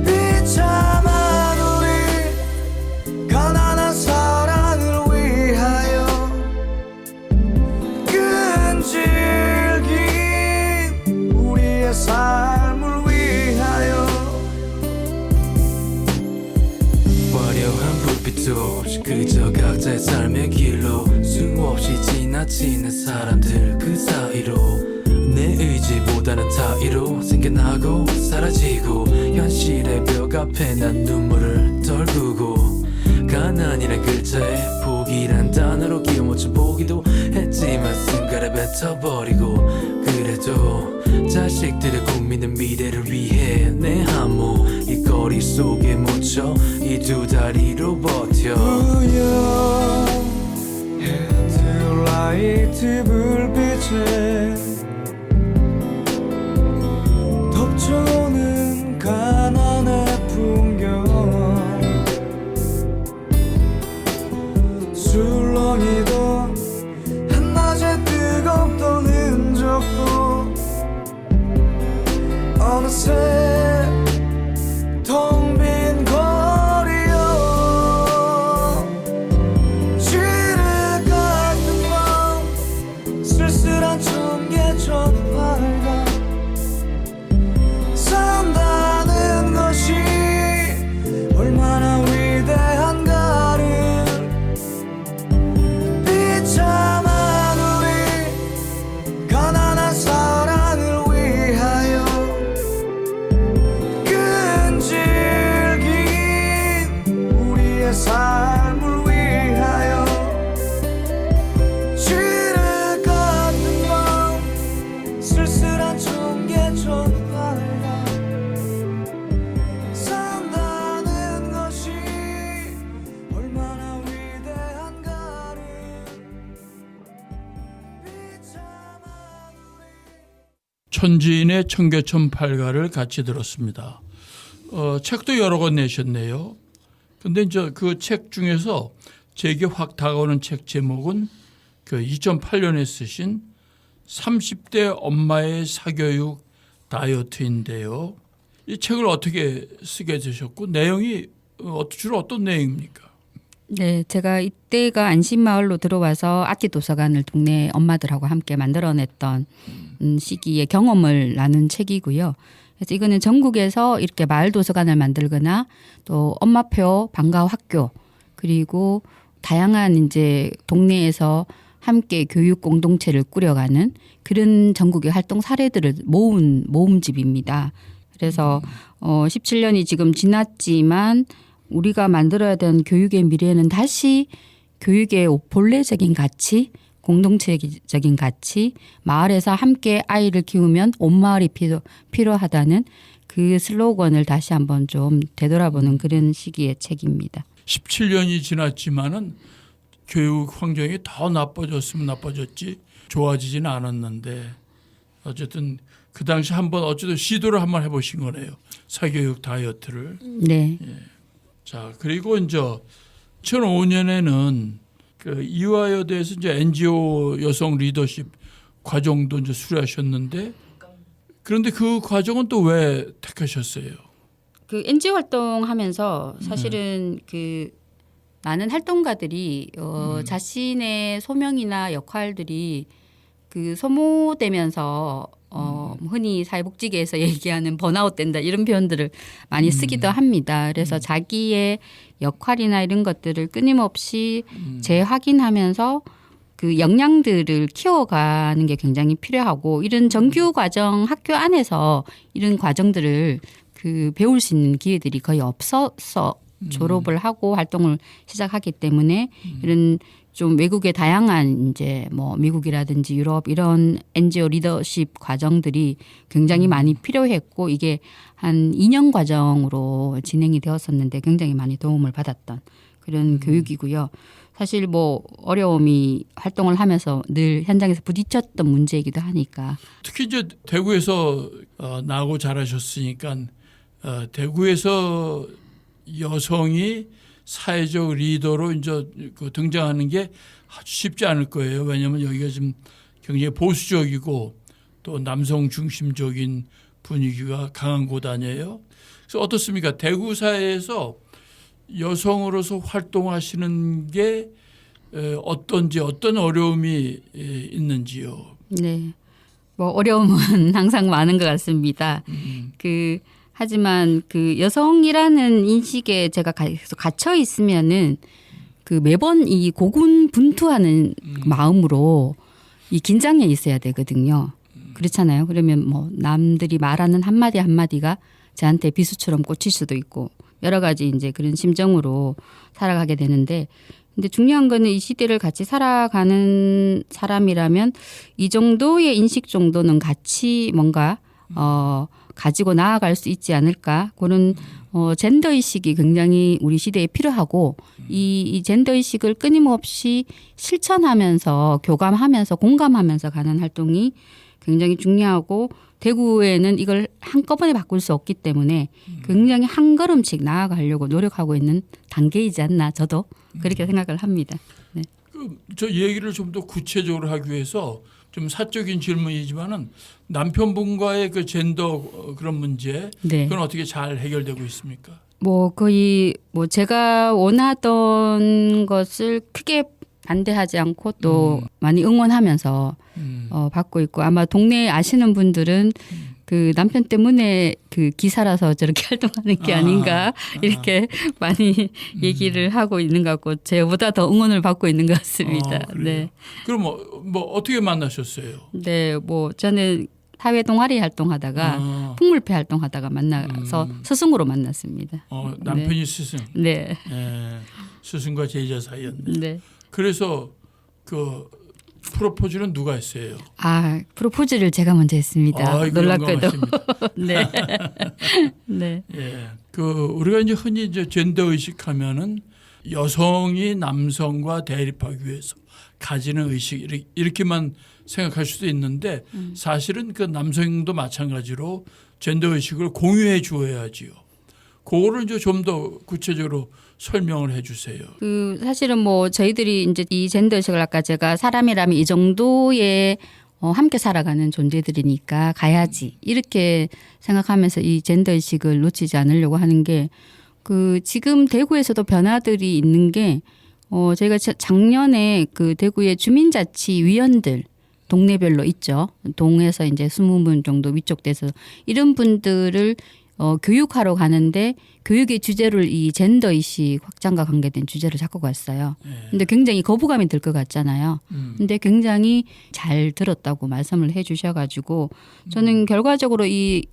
비참한 우리 가난한 사랑을 위하여 끈질긴 우리의 삶을 위하여 화려한 불빛도 그저 각자의 삶의 길로 수없이 지나치는 사람들 그 사이로 내 의지보다는 타의로 생겨나고 사라지고 현실의 벽 앞에 난 눈물을 떨구고 가난이란 글자에 포기란 단어로 끼워맞춰 보기도 했지만 순간에 뱉어버리고 그래도 자식들의 고민은 미래를 위해 내 한몸 이 거리 속에 묻혀 이 두 다리로 버텨 부연 헤드라이트 불빛에 덮쳐오는 가난의 풍경 술렁이도 한낮에 뜨겁던 흔적도 어느새 텅 빈 거리여 지뢰 같은 마음 쓸쓸한 청계 천지인의 청계천 팔가를 같이 들었습니다. 책도 여러 권 내셨네요. 근데 이제 그 책 중에서 제게 확 다가오는 책 제목은 그 2008년에 쓰신 30대 엄마의 사교육 다이어트인데요. 이 책을 어떻게 쓰게 되셨고 내용이 주로 어떤 내용입니까? 네, 제가 이때가 안심마을로 들어와서 악기도서관을 동네 엄마들하고 함께 만들어냈던 시기의 경험을 나눈 책이고요. 그래서 이거는 전국에서 이렇게 마을 도서관을 만들거나 또 엄마표 방과 학교 그리고 다양한 이제 동네에서 함께 교육 공동체를 꾸려가는 그런 전국의 활동 사례들을 모은 모음집입니다. 그래서 17년이 지금 지났지만 우리가 만들어야 되는 교육의 미래는 다시 교육의 본래적인 가치, 공동체적인 가치, 마을에서 함께 아이를 키우면 온 마을이 필요하다는 그 슬로건을 다시 한번 좀 되돌아보는 그런 시기의 책입니다. 17년이 지났지만은 교육 환경이 더 나빠졌으면 나빠졌지 좋아지지는 않았는데 어쨌든 그 당시 한번 어쨌든 시도를 한번 해보신 거네요. 사교육 다이어트를. 네. 자 그리고 이제 2005년에는 그 이화여대에서 이제 NGO 여성 리더십 과정도 이제 수료하셨는데 그런데 그 과정은 또 왜 택하셨어요? 그 NGO 활동하면서 사실은 그 많은 활동가들이 자신의 소명이나 역할들이 그 소모되면서 흔히 사회복지계에서 얘기하는 번아웃 된다 이런 표현들을 많이 쓰기도 합니다. 그래서 자기의 역할이나 이런 것들을 끊임없이 재확인하면서 그 역량들을 키워가는 게 굉장히 필요하고 이런 정규 과정 학교 안에서 이런 과정들을 그 배울 수 있는 기회들이 거의 없어서 졸업을 하고 활동을 시작하기 때문에 이런 좀 외국의 다양한 이제 뭐 미국이라든지 유럽 이런 NGO 리더십 과정들이 굉장히 많이 필요했고 이게 한 2년 과정으로 진행이 되었었는데 굉장히 많이 도움을 받았던 그런 교육이고요. 사실 뭐 어려움이 활동을 하면서 늘 현장에서 부딪혔던 문제이기도 하니까 특히 이제 대구에서 나고 자라셨으니까 대구에서 여성이 사회적 리더로 이제 그 등장하는 게 아주 쉽지 않을 거예요. 왜냐하면 여기가 지금 굉장히 보수적이고 또 남성 중심적인 분위기가 강한 곳 아니에요. 그래서 어떻습니까? 대구 사회에서 여성으로서 활동하시는 게 어떤지 어떤 어려움이 있는지요. 네. 뭐 어려움은 항상 많은 것 같습니다. 하지만 그 여성이라는 인식에 제가 계속 갇혀 있으면은 그 매번 이 고군분투하는 마음으로 이 긴장해 있어야 되거든요. 그렇잖아요. 그러면 뭐 남들이 말하는 한마디 한마디가 저한테 비수처럼 꽂힐 수도 있고 여러 가지 이제 그런 심정으로 살아가게 되는데 근데 중요한 거는 이 시대를 같이 살아가는 사람이라면 이 정도의 인식 정도는 같이 뭔가 가지고 나아갈 수 있지 않을까 그런 젠더의식이 굉장히 우리 시대에 필요하고 이 젠더의식을 끊임없이 실천하면서 교감하면서 공감하면서 가는 활동이 굉장히 중요하고 대구에는 이걸 한꺼번에 바꿀 수 없기 때문에 굉장히 한 걸음씩 나아가려고 노력하고 있는 단계이지 않나 저도 그렇게 생각을 합니다. 네. 저 얘기를 좀 더 구체적으로 하기 위해서 좀 사적인 질문이지만은 남편분과의 그 젠더 그런 문제 네. 그건 어떻게 잘 해결되고 있습니까? 뭐 거의 뭐 제가 원하던 것을 크게 반대하지 않고 또 많이 응원하면서 받고 있고 아마 동네에 아시는 분들은 그 남편 때문에 그 기사라서 저렇게 활동하는 게 아닌가 이렇게 많이 얘기를 하고 있는 것 같고 저보다 더 응원을 받고 있는 것 같습니다. 네. 그럼 뭐 어떻게 만나셨어요? 네, 뭐 저는 사회 동아리 활동하다가 풍물패 활동하다가 만나서 스승으로 만났습니다. 남편이 스승. 네. 스승과 제자 사이였네. 네. 그래서 그 프로포즈는 누가 했어요? 아, 프로포즈를 제가 먼저 했습니다. 놀랍게도. 네. 네. 예. 그 우리가 이제 흔히 이제 젠더 의식하면은 여성이 남성과 대립하기 위해서 가지는 의식 이렇게만 생각할 수도 있는데 사실은 그 남성도 마찬가지로 젠더 의식을 공유해 주어야지요. 그거를 이제 좀 더 구체적으로 설명을 해 주세요. 그 사실은 뭐 저희들이 이제 이 젠더 의식을 아까 제가 사람이라면 이 정도의 함께 살아가는 존재들이니까 가야지 이렇게 생각하면서 이 젠더 의식을 놓치지 않으려고 하는 게 그 지금 대구에서도 변화들이 있는 게 저희가 작년에 그 대구의 주민자치위원들 동네별로 있죠. 동에서 이제 20분 정도 위촉돼서 이런 분들을 교육하러 가는데 교육의 주제를 이 젠더 의식 확장과 관계된 주제를 잡고 갔어요. 근데 굉장히 거부감이 들 것 같잖아요. 근데 굉장히 잘 들었다고 말씀을 해 주셔가지고 저는 결과적으로 이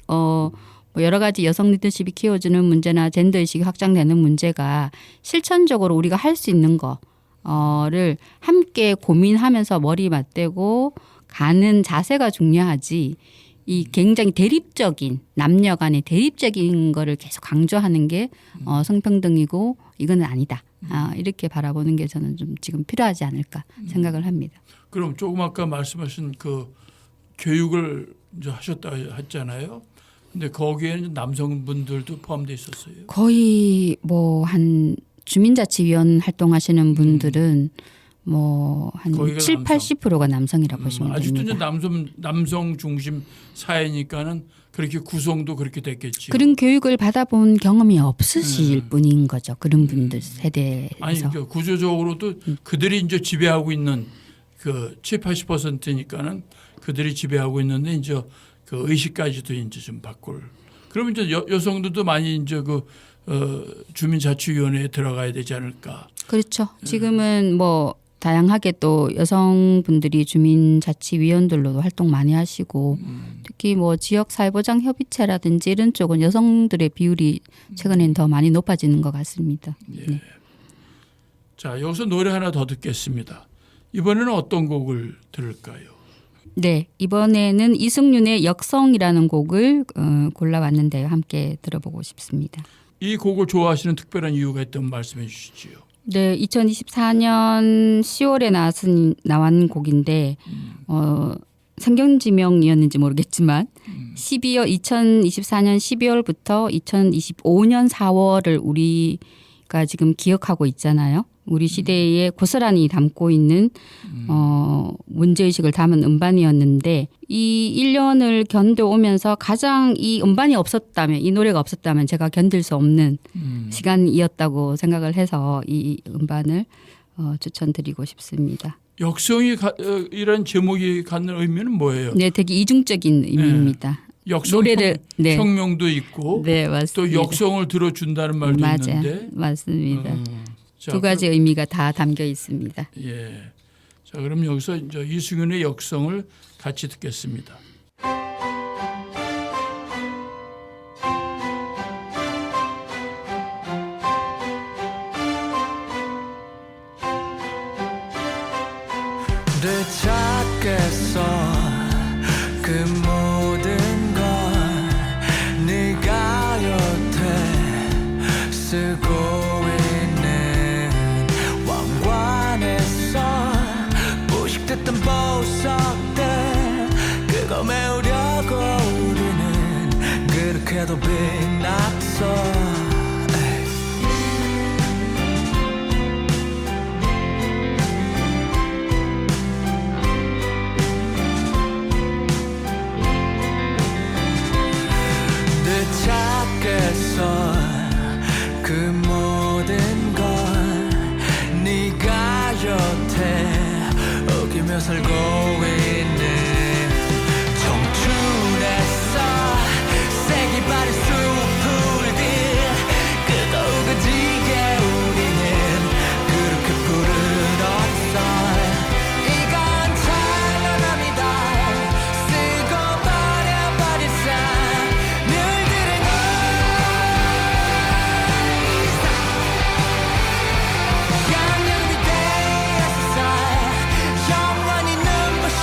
뭐 여러 가지 여성 리더십이 키워주는 문제나 젠더 의식이 확장되는 문제가 실천적으로 우리가 할 수 있는 거를 함께 고민하면서 머리 맞대고 가는 자세가 중요하지. 이 굉장히 대립적인 남녀 간의 대립적인 거를 계속 강조하는 게 성평등이고 이건 아니다. 이렇게 바라보는 게 저는 좀 지금 필요하지 않을까 생각을 합니다. 그럼 조금 아까 말씀하신 그 교육을 이제 하셨다 했잖아요. 근데 거기에는 남성분들도 포함되어 있었어요. 거의 뭐 한 주민자치위원 활동하시는 분들은 뭐 한 거기가 7, 남성. 80%가 남성이라고 보시면 아직도 이제 됩니다. 남성 중심 사회니까는 그렇게 구성도 그렇게 됐겠지. 그런 교육을 받아본 경험이 없으실 뿐인 거죠. 그런 분들 세대에서. 아니 그러니까 구조적으로도 그들이 이제 지배하고 있는 그 7, 80%니까는 그들이 지배하고 있는데 이제 그 의식까지도 이제 좀 바꿀. 그러면 이제 여성들도 많이 이제 그 주민자치위원회에 들어가야 되지 않을까. 그렇죠. 지금은 뭐 다양하게 또 여성분들이 주민자치위원들로도 활동 많이 하시고 특히 뭐 지역사회보장협의체라든지 이런 쪽은 여성들의 비율이 최근엔 더 많이 높아지는 것 같습니다. 네. 자 여기서 노래 하나 더 듣겠습니다. 이번에는 어떤 곡을 들을까요? 네, 이번에는 이승윤의 역성이라는 곡을 골라왔는데요. 함께 들어보고 싶습니다. 이 곡을 좋아하시는 특별한 이유가 있다면 말씀해 주시지요. 네, 2024년 10월에 나온 곡인데 생경지명이었는지 모르겠지만 2024년 12월부터 2025년 4월을 우리가 지금 기억하고 있잖아요. 우리 시대에 고스란히 담고 있는 문제의식을 담은 음반이었는데 이 1년을 견뎌오면서 가장 이 음반이 없었다면 이 노래가 없었다면 제가 견딜 수 없는 시간이었다고 생각을 해서 이 음반을 추천드리고 싶습니다. 역성이 이런 제목이 갖는 의미는 뭐예요? 네, 되게 이중적인 의미입니다. 역성 노래를 네. 혁명도 있고 네, 맞습니다. 또 역성을 들어준다는 말도 있는데 맞습니다. 자, 두 가지 의미가 다 담겨 있습니다. 예. 자, 그럼 여기서 이제 이승윤의 역성을 같이 듣겠습니다. 되찾겠어 그 모든 걸 네가 여태 쓰고 있는 왕관에서 부식됐던 보석들 그거 메우려고 우리는 그렇게도 빛났어 찾겠어 그 모든 걸 네가 여태 어기며 살고 있는 청춘에서 세기 바른 숲풀들 그거 우거지게 우리는 그렇게 푸르렀어 이건 찬란합니다 쓰고 버려버릴 삶 영원히 눈부신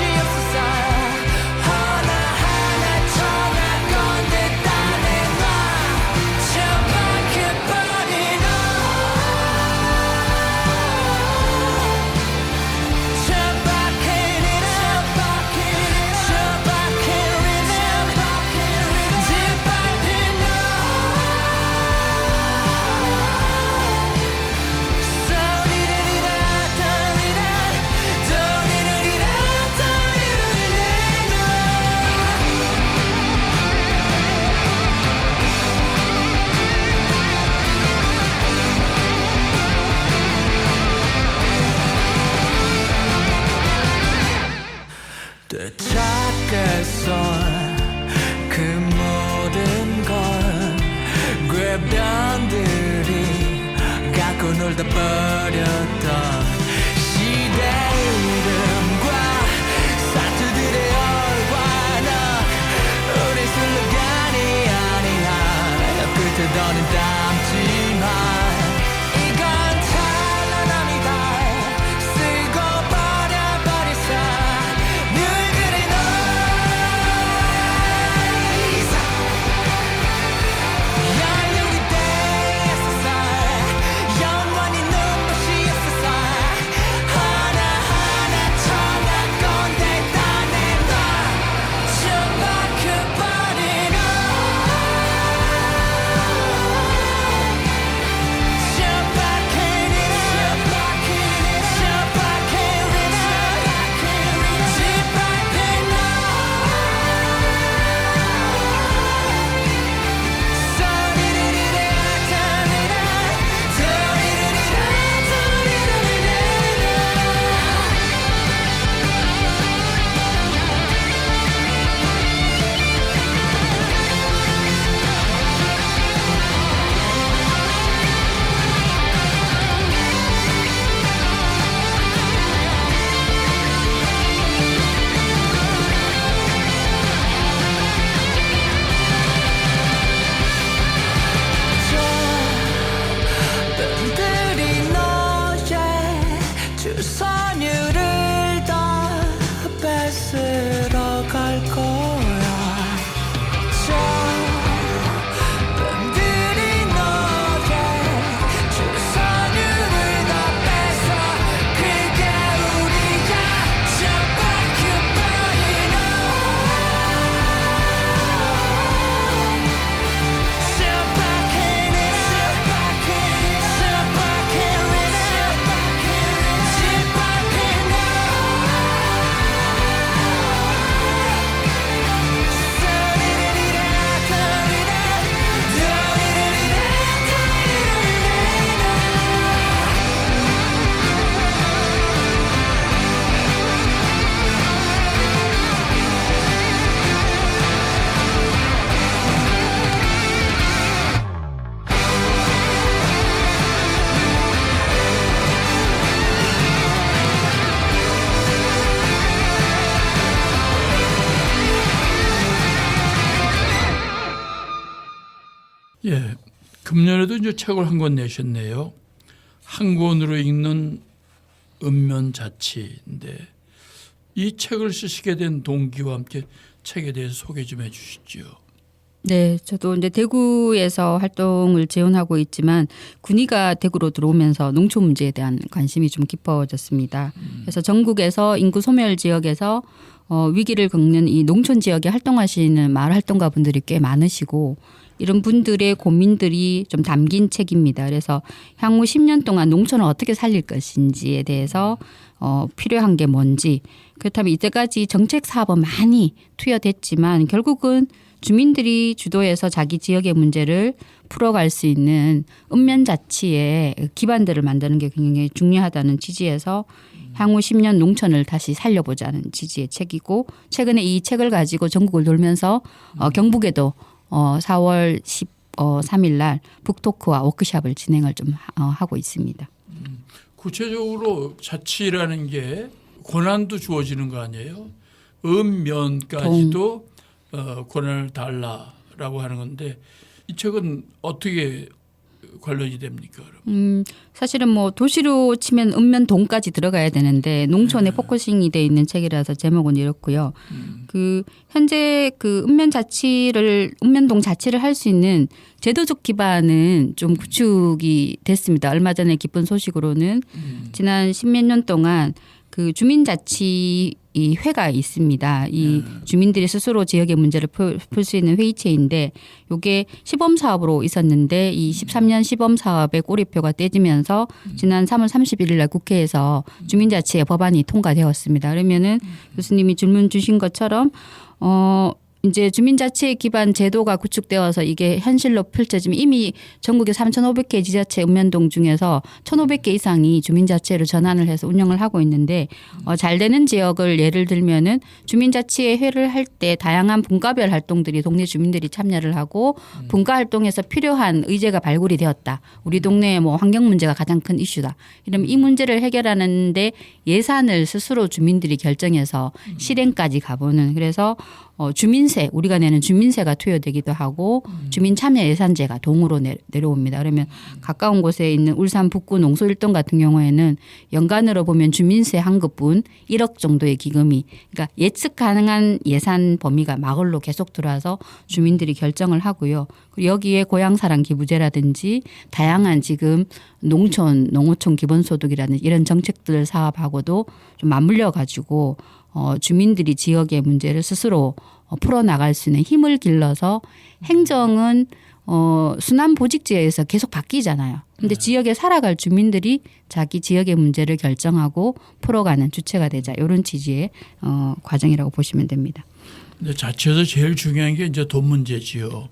해변들이 갖고 놀다 버렸던 시대 이름과 사투들의 얼과는 우리 슬로건이 아니야. 끝에 더는 담지만 이건 찬란합니다. 쓰고 버려버리자 늘 그리 너이사 영영이 되었어. 영원히 눈부시었어. 하나하나 청한 건데 따내놔 처박혀버리는 들이 너의 주선율을 다 뺏으러 갈 거야. 들이 너의 주선율을 다 뺏어 그게 우리가 처박혀버리는 예, 금년에도 이제 책을 한 권 내셨네요. 한 권으로 읽는 읍면자치인데 이 책을 쓰시게 된 동기와 함께 책에 대해서 소개 좀 해주시죠. 네, 저도 이제 대구에서 활동을 지원하고 있지만 군위가 대구로 들어오면서 농촌 문제에 대한 관심이 좀 깊어졌습니다. 그래서 전국에서 인구 소멸 지역에서 위기를 겪는 이 농촌 지역에 활동하시는 마을 활동가 분들이 꽤 많으시고 이런 분들의 고민들이 좀 담긴 책입니다. 그래서 향후 10년 동안 농촌을 어떻게 살릴 것인지에 대해서 필요한 게 뭔지, 그렇다면 이때까지 정책 사업은 많이 투여됐지만 결국은 주민들이 주도해서 자기 지역의 문제를 풀어갈 수 있는 읍면자치의 기반들을 만드는 게 굉장히 중요하다는 취지에서 향후 10년 농촌을 다시 살려보자는 취지의 책이고, 최근에 이 책을 가지고 전국을 돌면서 경북에도 4월 13일 날 북토크와 워크숍을 진행을 좀 하고 있습니다. 구체적으로 자치라는 게 권한도 주어지는 거 아니에요? 읍면까지도 권한을 달라라고 하는 건데 이 책은 어떻게 관련이 됩니까? 그럼? 사실은 뭐 도시로 치면 읍면동까지 들어가야 되는데 농촌에 포커싱이 돼 있는 책이라서 제목은 이렇고요. 그 현재 그 읍면동 자치를 할 수 있는 제도적 기반은 좀 구축이 됐습니다. 얼마 전에 기쁜 소식으로는 지난 10몇 년 동안 그 주민자치 이 회가 있습니다. 이 주민들이 스스로 지역의 문제를 풀 수 있는 회의체인데 이게 시범 사업으로 있었는데 이 13년 시범 사업의 꼬리표가 떼지면서 지난 3월 31일 날 국회에서 주민자치의 법안이 통과되었습니다. 그러면은 교수님이 질문 주신 것처럼 이제 주민자치 기반 제도가 구축되어서 이게 현실로 펼쳐지면 이미 전국에 3,500개 지자체 읍면동 중에서 1,500개 이상이 주민자치로 전환을 해서 운영을 하고 있는데 잘 되는 지역을 예를 들면은 주민자치에 회를 할 때 다양한 분과별 활동들이 동네 주민들이 참여를 하고 분과 활동에서 필요한 의제가 발굴이 되었다. 우리 동네에 뭐 환경 문제가 가장 큰 이슈다. 이러면 이 문제를 해결하는데 예산을 스스로 주민들이 결정해서 실행까지 가보는 그래서 주민세 우리가 내는 주민세가 투여되기도 하고 주민 참여 예산제가 동으로 내려옵니다. 그러면 가까운 곳에 있는 울산 북구 농소일동 같은 경우에는 연간으로 보면 주민세 환급분 1억 정도의 기금이 그러니까 예측 가능한 예산 범위가 마을로 계속 들어와서 주민들이 결정을 하고요. 그리고 여기에 고향사랑 기부제라든지 다양한 지금 농어촌 기본소득이라는 이런 정책들 사업하고도 좀 맞물려 가지고 주민들이 지역의 문제를 스스로 풀어나갈 수 있는 힘을 길러서 행정은 순환보직제에서 계속 바뀌잖아요. 그런데 지역에 살아갈 주민들이 자기 지역의 문제를 결정하고 풀어가는 주체가 되자 이런 취지의 과정이라고 보시면 됩니다. 근데 자치에서 제일 중요한 게 이제 돈 문제지요.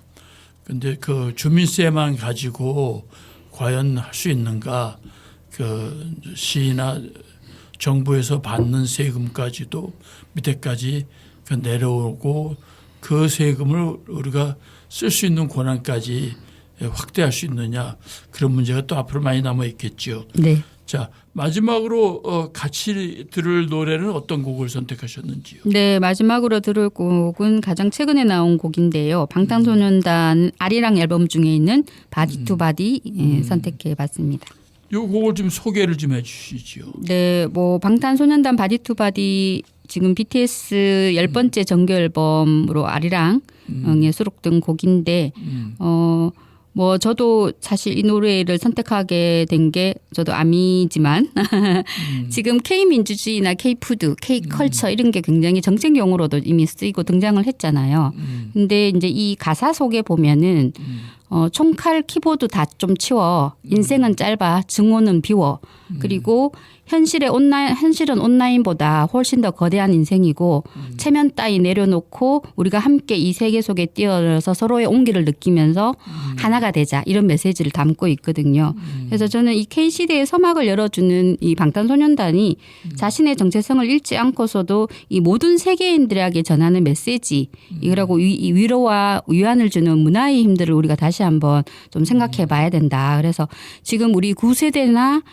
근데 그 주민세만 가지고 과연 할 수 있는가? 그 시나 정부에서 받는 세금까지도 밑에까지 그 내려오고 그 세금을 우리가 쓸 수 있는 권한까지 확대할 수 있느냐 그런 문제가 또 앞으로 많이 남아 있겠죠. 네. 자 마지막으로 같이 들을 노래는 어떤 곡을 선택하셨는지요? 네, 마지막으로 들을 곡은 가장 최근에 나온 곡인데요. 방탄소년단 아리랑 앨범 중에 있는 바디 투 바디 선택해 봤습니다. 이 곡을 좀 소개를 좀 해주시죠. 네, 뭐 방탄소년단 바디 투 바디 지금 BTS 10번째 정규 앨범으로 아리랑에 수록된 곡인데 뭐 저도 사실 이 노래를 선택하게 된 게 저도 아미지만 지금 K민주주의나 K푸드, K컬처 이런 게 굉장히 정책 용어로도 이미 쓰이고 등장을 했잖아요. 근데 이제 이 가사 속에 보면은 총칼 키보드 다 좀 치워. 인생은 짧아. 증오는 비워. 그리고 현실은 온라인보다 훨씬 더 거대한 인생이고 체면 따위 내려놓고 우리가 함께 이 세계 속에 뛰어들어서 서로의 온기를 느끼면서 하나가 되자 이런 메시지를 담고 있거든요. 그래서 저는 이 K시대의 서막을 열어주는 이 방탄소년단이 자신의 정체성을 잃지 않고서도 이 모든 세계인들에게 전하는 메시지 이라고 위로와 위안을 주는 문화의 힘들을 우리가 다시 한번 좀 생각해 봐야 된다. 그래서 지금 우리 9세대나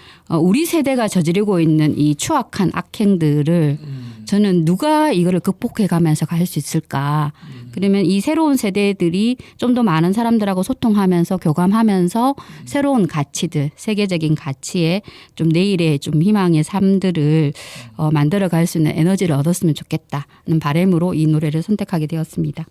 우리 세대가 저지르고 있는 이 추악한 악행들을 저는 누가 이거를 극복해 가면서 갈 수 있을까. 그러면 이 새로운 세대들이 좀 더 많은 사람들하고 소통하면서 교감하면서 새로운 가치들, 세계적인 가치에 좀 내일의 좀 희망의 삶들을 만들어 갈 수 있는 에너지를 얻었으면 좋겠다는 바람으로 이 노래를 선택하게 되었습니다.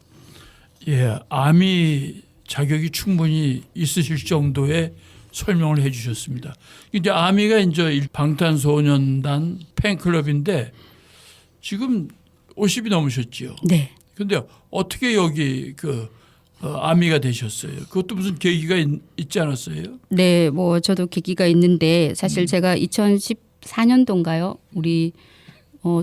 예, 아미 자격이 충분히 있으실 정도의 설명을 해 주셨습니다. 이제 아미가 이제 방탄소년단 팬클럽인데 지금 50이 넘으셨죠. 네. 근데 어떻게 여기 아미가 되셨어요? 그것도 무슨 계기가 있지 않았어요? 네, 뭐 저도 계기가 있는데 사실 제가 2014년도인가요? 우리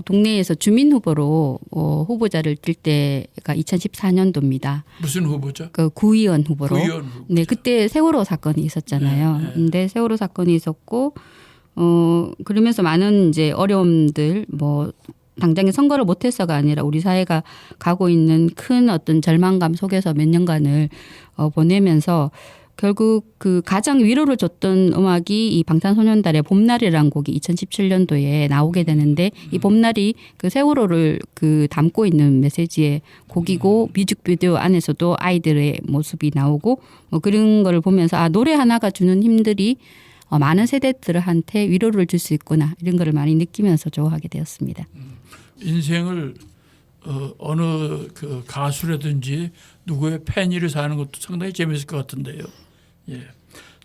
동네에서 주민 후보로 후보자를 뛸 때가 2014년도입니다. 무슨 후보죠? 그 구의원 후보로. 구의원 후보자. 네, 그때 세월호 사건이 있었잖아요. 네, 네. 근데 세월호 사건이 있었고 그러면서 많은 이제 어려움들 뭐 당장에 선거를 못해서가 아니라 우리 사회가 가고 있는 큰 어떤 절망감 속에서 몇 년간을 보내면서 결국 그 가장 위로를 줬던 음악이 이 방탄소년단의 봄날이라는 곡이 2017년도에 나오게 되는데 이 봄날이 그 세월호를 그 담고 있는 메시지의 곡이고 뮤직비디오 안에서도 아이들의 모습이 나오고 뭐 그런 걸 보면서 아 노래 하나가 주는 힘들이 많은 세대들한테 위로를 줄 수 있구나 이런 걸 많이 느끼면서 좋아하게 되었습니다. 인생을 어느 그 가수라든지 누구의 팬이를 사는 것도 상당히 재미있을 것 같은데요. 예.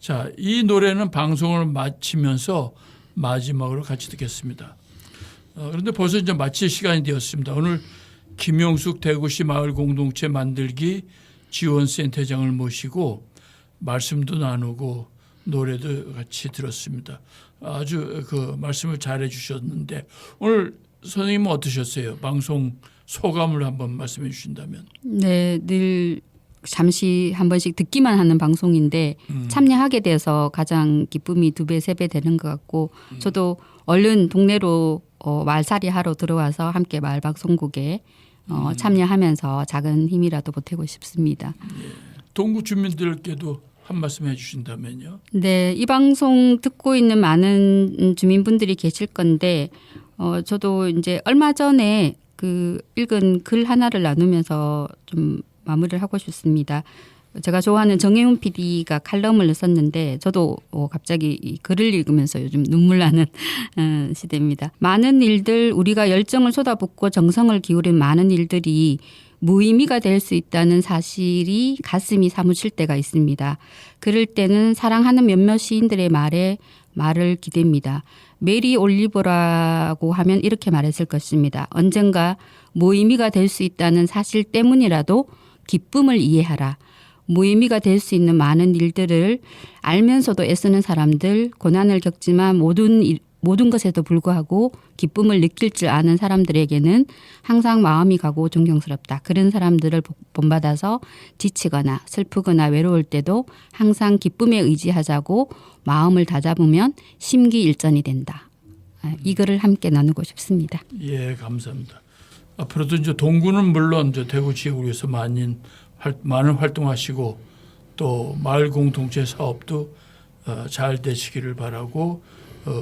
자, 이 노래는 방송을 마치면서 마지막으로 같이 듣겠습니다. 그런데 벌써 이제 마칠 시간이 되었습니다. 오늘 김용숙 대구시 마을 공동체 만들기 지원센터장을 모시고 말씀도 나누고 노래도 같이 들었습니다. 아주 그 말씀을 잘해 주셨는데 오늘 선생님은 어떠셨어요? 방송 소감을 한번 말씀해 주신다면. 네, 늘 잠시 한 번씩 듣기만 하는 방송인데 참여하게 돼서 가장 기쁨이 2배, 3배 되는 것 같고 저도 얼른 동네로 말살이 하러 들어와서 함께 마을방송국에 참여하면서 작은 힘이라도 보태고 싶습니다. 동구 주민들께도 한 말씀 해주신다면요. 네, 이 방송 듣고 있는 많은 주민분들이 계실 건데 저도 이제 얼마 전에 그 읽은 글 하나를 나누면서 좀 마무리를 하고 싶습니다. 제가 좋아하는 정혜훈 PD가 칼럼을 썼는데 저도 갑자기 이 글을 읽으면서 요즘 눈물 나는 시대입니다. 많은 일들 우리가 열정을 쏟아붓고 정성을 기울인 많은 일들이 무의미가 될 수 있다는 사실이 가슴이 사무칠 때가 있습니다. 그럴 때는 사랑하는 몇몇 시인들의 말을 기댑니다. 메리 올리버라고 하면 이렇게 말했을 것입니다. 언젠가 무의미가 될 수 있다는 사실 때문이라도 기쁨을 이해하라. 무의미가 될 수 있는 많은 일들을 알면서도 애쓰는 사람들, 고난을 겪지만 모든 것에도 불구하고 기쁨을 느낄 줄 아는 사람들에게는 항상 마음이 가고 존경스럽다. 그런 사람들을 본받아서 지치거나 슬프거나 외로울 때도 항상 기쁨에 의지하자고 마음을 다잡으면 심기일전이 된다. 이 글을 함께 나누고 싶습니다. 예, 감사합니다. 앞으로도 이제 동구는 물론 이제 대구 지역을 위해서 많은 활동하시고 또 마을 공동체 사업도 잘 되시기를 바라고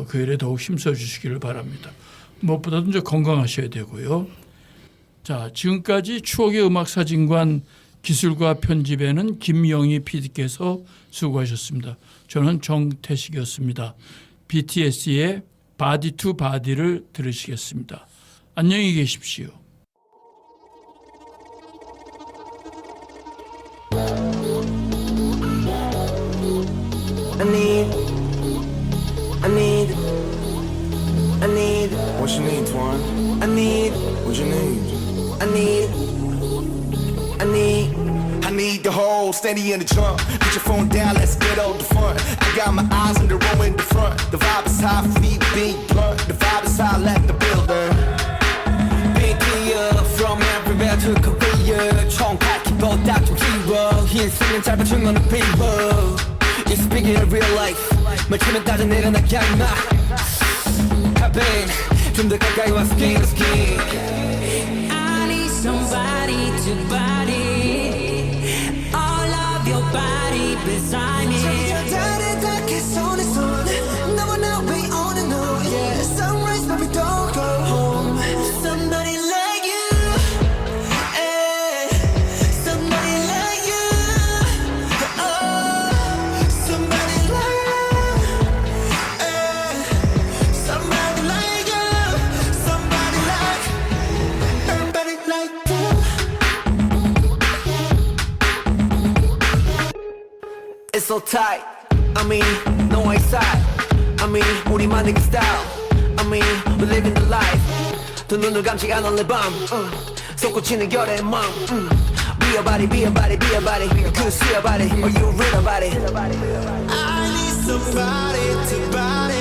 그 일에 더욱 힘써 주시기를 바랍니다. 무엇보다도 이제 건강하셔야 되고요. 자, 지금까지 추억의 음악 사진관 기술과 편집에는 김영희 PD께서 수고하셨습니다. 저는 정태식이었습니다. BTS의 바디 투 바디를 들으시겠습니다. 안녕히 계십시오. I need What you need, Twan? I need What you need? I need the whole steady in the trunk. Put your phone down, let's get on the front. I got my eyes on the row in the front. The vibe is high, feet big blunt. The vibe is high, let the builder. Big clear from everywhere to Korea. 총칼기보다 좀 키워. 흰색은 짧은 중간은 people. It's bigger in real life. 맞추면 따져 내려나게 하지 마. Happen. 좀 더 가까이 와서 skin to skin. I need somebody to body all of your body beside me. 다르게 손에 손 너와 나 we on and on. Yeah, sunrise but we don't go home. Somebody like you, Eh, somebody like you. Oh, somebody like you. Eh, somebody like you. Somebody like you. It's so tight. I mean, no one side. I mean, 우리만의 그 style. I mean, we living the life. 두 눈을 감지 않은 내 밤. 솟구치는 결의 맘. Be a body, be a body, be a body. Could see a body, or you read about it. I need somebody to body.